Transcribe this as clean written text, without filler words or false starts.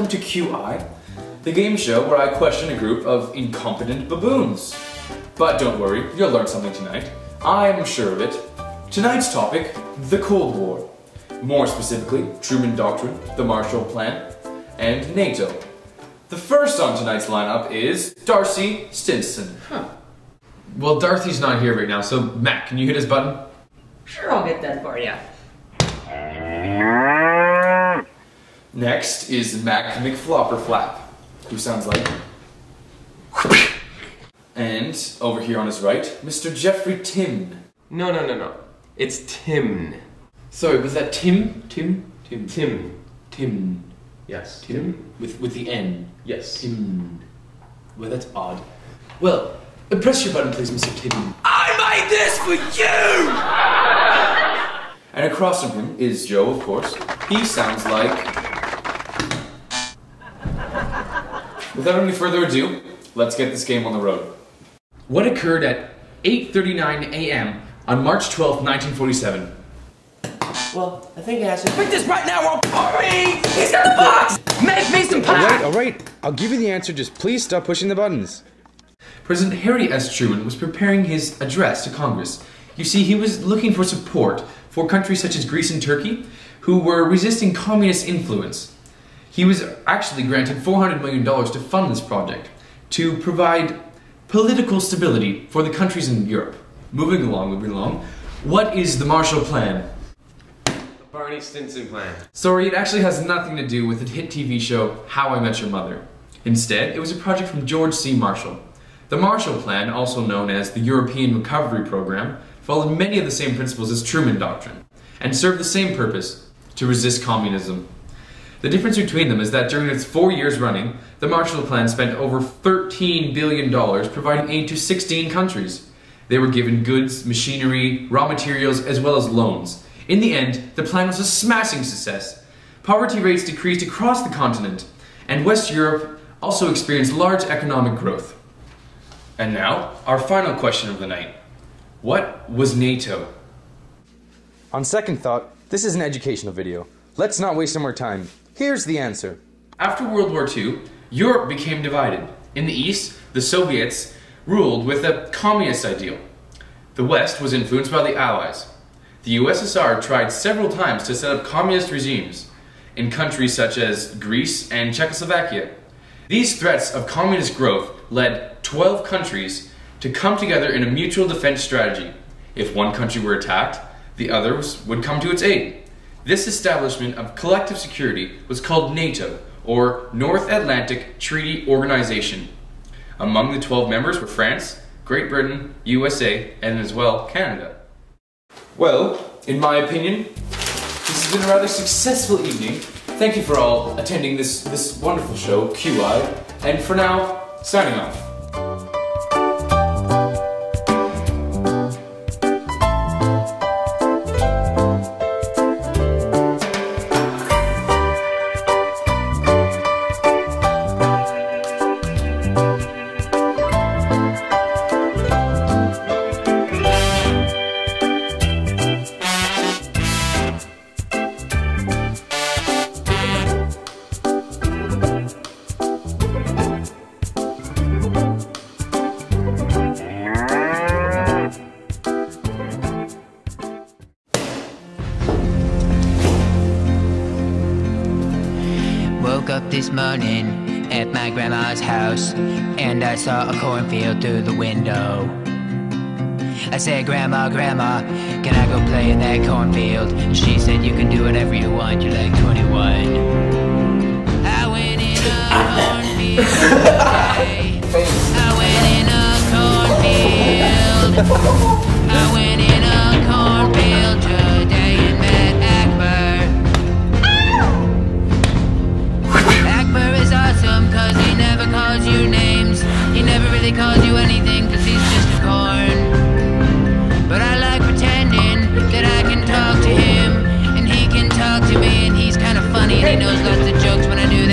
welcome to QI, the game show where I question a group of incompetent baboons. But don't worry, you'll learn something tonight. I'm sure of it. Tonight's topic, the Cold War. More specifically, Truman Doctrine, the Marshall Plan, and NATO. The first on tonight's lineup is Darcy Stinson. Well, Darcy's not here right now, so Matt, can you hit his button? Sure, I'll get that for you. Next is Mac McFlopperflap, who sounds like... And over here on his right, Mr. Jeffrey Tim. No. It's Tim. Sorry, was that Tim? Tim. Yes. Tim? With the N. Yes. Tim. Well, that's odd. Well, press your button, please, Mr. Tim. I made this for you! And across from him is Joe, of course. He sounds like... Without any further ado, let's get this game on the road. What occurred at 8:39 a.m. on March 12th, 1947? Well, I think it has to... Pick this right now or me! He's got the box! Make me some pie! Alright. I'll give you the answer, just please stop pushing the buttons. President Harry S. Truman was preparing his address to Congress. You see, he was looking for support for countries such as Greece and Turkey, who were resisting communist influence. He was actually granted $400 million to fund this project, to provide political stability for the countries in Europe. Moving along, what is the Marshall Plan? Barney Stinson Plan. Sorry, it actually has nothing to do with the hit TV show How I Met Your Mother. Instead, it was a project from George C. Marshall. The Marshall Plan, also known as the European Recovery Program, followed many of the same principles as Truman Doctrine, and served the same purpose, to resist communism. The difference between them is that during its 4 years running, the Marshall Plan spent over $13 billion providing aid to 16 countries. They were given goods, machinery, raw materials, as well as loans. In the end, the plan was a smashing success. Poverty rates decreased across the continent, and West Europe also experienced large economic growth. And now, our final question of the night. What was NATO? On second thought, this is an educational video. Let's not waste some more time. Here's the answer. After World War II, Europe became divided. In the East, the Soviets ruled with a communist ideal. The West was influenced by the Allies. The USSR tried several times to set up communist regimes in countries such as Greece and Czechoslovakia. These threats of communist growth led 12 countries to come together in a mutual defense strategy. If one country were attacked, the others would come to its aid. This establishment of collective security was called NATO, or North Atlantic Treaty Organization. Among the 12 members were France, Great Britain, USA, and as well Canada. Well, in my opinion, this has been a rather successful evening. Thank you for all attending this wonderful show, QI, and for now, signing off. Woke up this morning at my grandma's house, and I saw a cornfield through the window. I said, Grandma, can I go play in that cornfield? And she said, you can do whatever you want, you're like 21. I went in a cornfield today. I went in a cornfield. I went in a cornfield today and met Akbar. Akbar is awesome cause he never calls you names. He never really calls you anything cause he's just a corn. But I like pretending that I can talk to him and he can talk to me, and he's kinda funny and he knows lots of jokes when I do